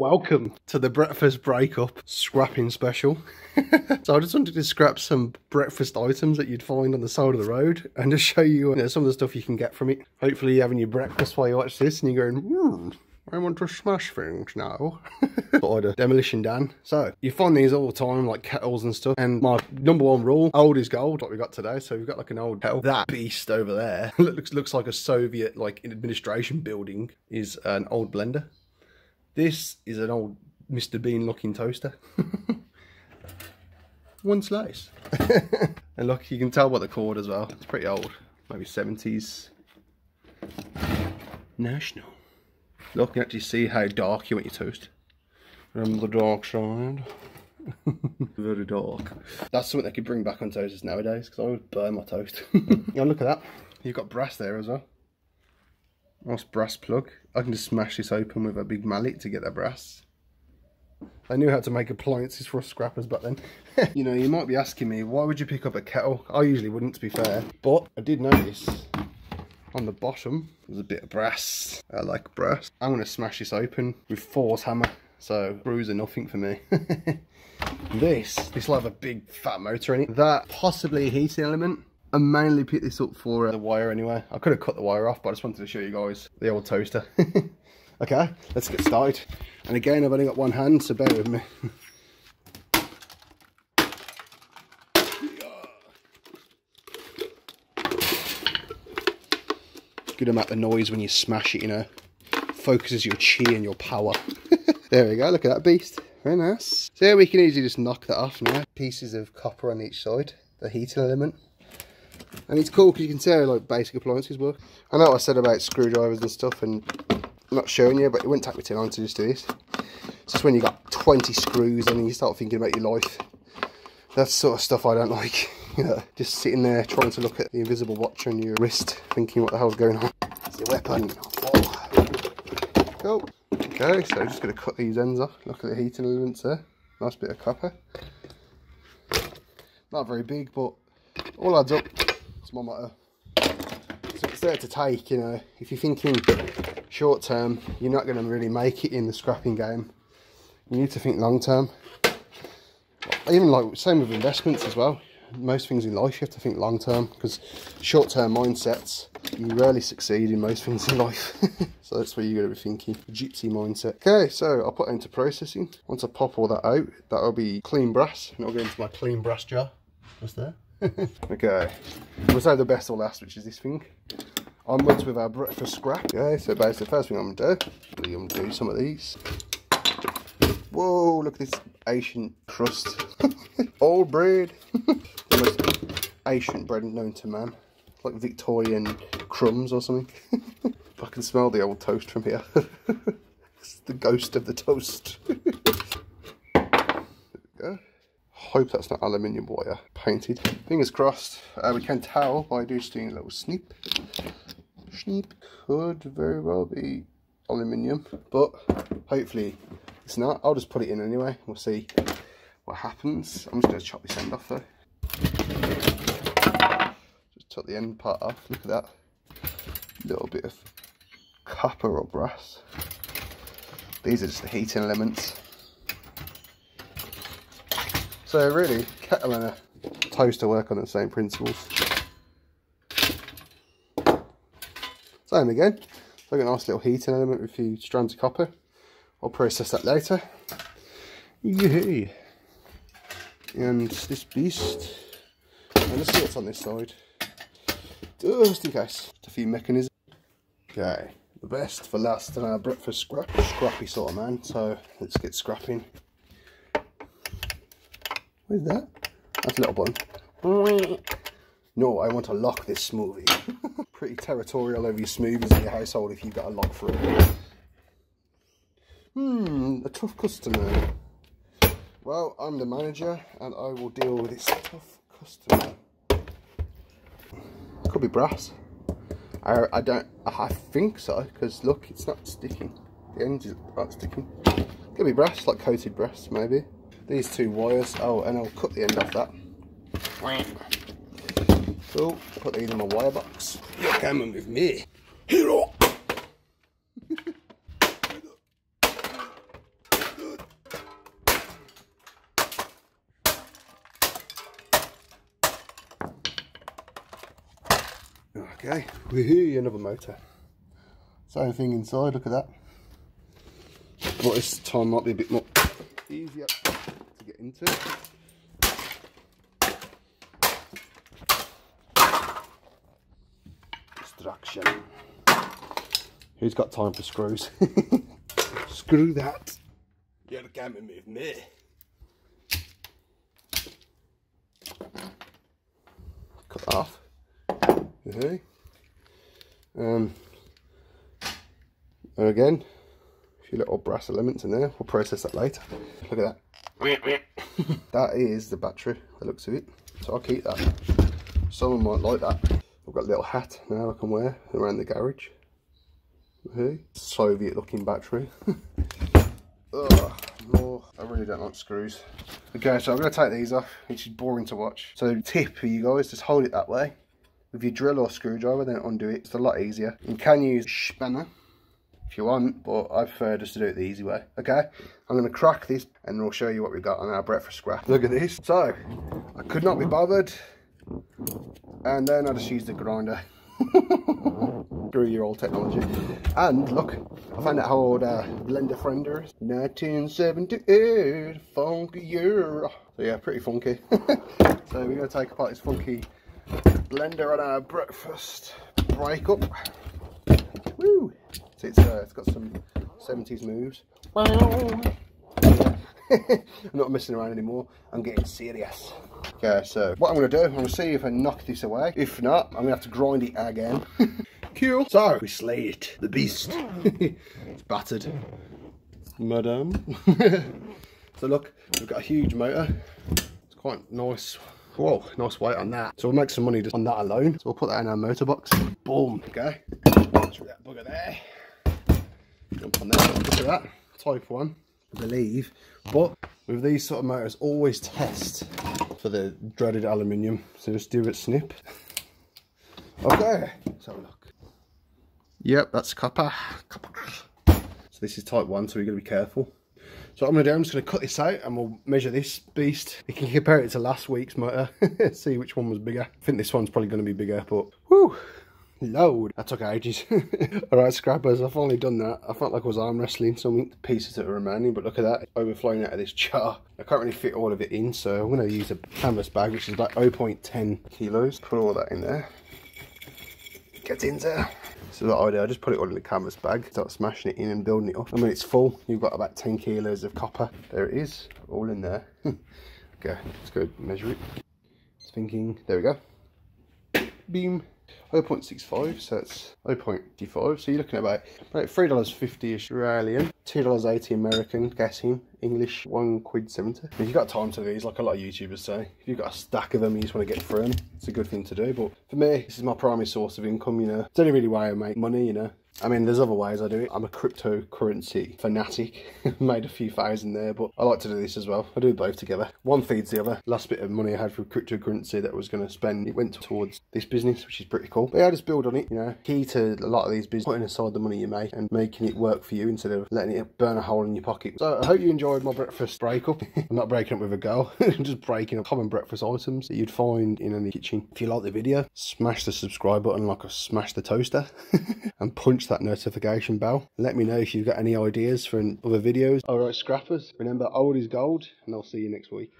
Welcome to the breakfast breakup scrapping special. So I just wanted to scrap some breakfast items that you'd find on the side of the road and just show you, some of the stuff you can get from it. Hopefully you're having your breakfast while you watch this and you're going, I want to smash things now. But I'd demolition Dan. So you find these all the time, like kettles and stuff. And my number one rule, old is gold, like we got today. So we've got like an old kettle. That beast over there looks like a Soviet administration building, is an old blender. This is an old Mr. Bean looking toaster. One slice. And look, you can tell by the cord as well. It's pretty old, maybe 70s. National. Look, you can actually see how dark you want your toast. Remember the dark side? Very dark. That's something they could bring back on toasters nowadays, because I would burn my toast. Yeah, look at that. You've got brass there as well. Nice brass plug. I can just smash this open with a big mallet to get that brass. I knew how to make appliances for us scrappers back then. You know, you might be asking me, why would you pick up a kettle? I usually wouldn't, to be fair. But I did notice on the bottom there's a bit of brass. I like brass. I'm going to smash this open with force hammer. So screws are nothing for me. This will have a big fat motor in it. That possibly a heating element. I mainly picked this up for the wire anyway. I could have cut the wire off, but I just wanted to show you guys the old toaster. Okay, let's get started. And again, I've only got one hand, so bear with me. Good amount of noise when you smash it, you know. Focuses your chi and your power. There we go, look at that beast. Very nice. So yeah, we can easily just knock that off now. Pieces of copper on each side, the heating element. And it's cool because you can see how like basic appliances work. I know what I said about screwdrivers and stuff, and I'm not showing you, but it wouldn't take me too long to just do this. It's just when you got 20 screws and you start thinking about your life. That's the sort of stuff I don't like. You know, just sitting there trying to look at the invisible watch on your wrist, thinking what the hell's going on. It's the weapon. Oh. Cool. Okay, so just going to cut these ends off. Look at the heating elements there. Nice bit of copper. Not very big, but all adds up. It's my motto. So it's there to take, you know. If you're thinking short term, you're not going to really make it in the scrapping game. You need to think long term. Even like, same with investments as well. Most things in life you have to think long term, because short term mindsets, you rarely succeed in most things in life. So that's what you got to be thinking. Gypsy mindset. Okay, so I'll put it into processing. Once I pop all that out, that'll be clean brass, and it'll go into my clean brass jar. Just there. Okay, we'll save the best or last, which is this thing. Onwards with our breakfast scrap. Okay, so basically the first thing I'm going to do, I'm going to do some of these. Whoa, look at this ancient crust. Old bread. The most ancient bread known to man. It's like Victorian crumbs or something. I can smell the old toast from here. It's the ghost of the toast. There we go. Hope that's not aluminium wire painted. Fingers crossed. We can tell by just doing a little snip. Snip could very well be aluminium, but hopefully it's not. I'll just put it in anyway. We'll see what happens. I'm just going to chop this end off though. Just chop the end part off. Look at that. Little bit of copper or brass. These are just the heating elements. So really, kettle and a toaster work on the same principles. Same again. So I've got a nice little heating element with a few strands of copper. I'll process that later. Yay! And this beast. And let's see what's on this side. Just in case. Just a few mechanisms. Okay, the best for last on our breakfast scrap. Scrappy sort of man. So let's get scrapping. Where's that? That's a little button. No, I want to lock this smoothie. Pretty territorial over your smoothies in your household if you've got a lock for it. A tough customer. Well, I'm the manager and I will deal with this tough customer. Could be brass. I think so, because look, it's not sticking. The end is not sticking. Could be brass, like coated brass maybe. These two wires, oh, and I'll cut the end off that. Cool, put these in my wire box. You're coming with me. Hero! Okay, woohoo, another motor. Same thing inside, look at that. But this time might be a bit more easier to get into. Distraction. Who's got time for screws? Screw that. You're coming with me. Cut that off. Okay. And again, a few little brass elements in there. We'll process that later. Look at that. That is the battery, the looks of it. So I'll keep that. Someone might like that. I've got a little hat now I can wear around the garage. Okay. Soviet looking battery. Ugh, more. I really don't like screws. Okay, so I'm going to take these off, which is boring to watch. So tip for you guys, just hold it that way. With your drill or screwdriver, then undo it. It's a lot easier. You can use a spanner if you want, but I prefer just to do it the easy way. Okay, I'm going to crack this and we'll show you what we've got on our breakfast scrap. Look at this. So, I could not be bothered. And then I just used the grinder. Screw your old technology. And look, I found out how old blender friender is. 1978, funky year. So yeah, pretty funky. So we're going to take apart this funky blender on our breakfast break up. Woo! So it's got some 70s moves. I'm not messing around anymore. I'm getting serious. Okay, so what I'm going to do, I'm going to see if I knock this away. If not, I'm going to have to grind it again. Cool. So we slay it, the beast. It's battered, madam. So look, we've got a huge motor. It's quite nice. Whoa, nice weight on that. So we'll make some money just on that alone. So we'll put that in our motor box. Boom. Okay. Through that bugger there. Jump on there. Look at that. Type 1, I believe. But with these sort of motors, always test for the dreaded aluminium. So just do it snip. Okay. Let's have a look. Yep, that's copper. So this is type 1, so we've got to be careful. So what I'm going to do, I'm just going to cut this out and we'll measure this beast. You can compare it to last week's motor, see which one was bigger. I think this one's probably going to be bigger, but whew, load. That took ages. Alright, scrappers, I've finally done that. I felt like I was arm wrestling something, the pieces that are remaining, but look at that, overflowing out of this jar. I can't really fit all of it in, so I'm going to use a canvas bag, which is about 0.10 kilos. Put all that in there. Get in there. So what I do, I just put it all in the canvas bag, start smashing it in and building it up. And when it's full, you've got about 10 kilos of copper. There it is, all in there. Okay, let's go measure it. Just thinking, there we go. Beam. 0.65, so it's 0.55. So you're looking at about $3.50 Australian, $2.80 American, guessing, English, £1.70. If you've got time to do these, like a lot of YouTubers say, if you've got a stack of them, you just want to get through them, it's a good thing to do. But for me, this is my primary source of income, you know. It's the only really way I make money, you know. I mean, there's other ways I do it. I'm a cryptocurrency fanatic. Made a few thousand there, but I like to do this as well. I do both together. One feeds the other. Last bit of money I had for cryptocurrency that I was going to spend, it went towards this business, which is pretty cool. But yeah, I just build on it, you know. Key to a lot of these businesses, putting aside the money you make and making it work for you instead of letting it burn a hole in your pocket. So I hope you enjoyed my breakfast breakup. I'm not breaking up with a girl. I'm just breaking up common breakfast items that you'd find in any kitchen. If you like the video, smash the subscribe button like I smashed the toaster and punch that notification bell. Let me know if you've got any ideas for other videos. Alright, scrappers, remember old is gold, and I'll see you next week.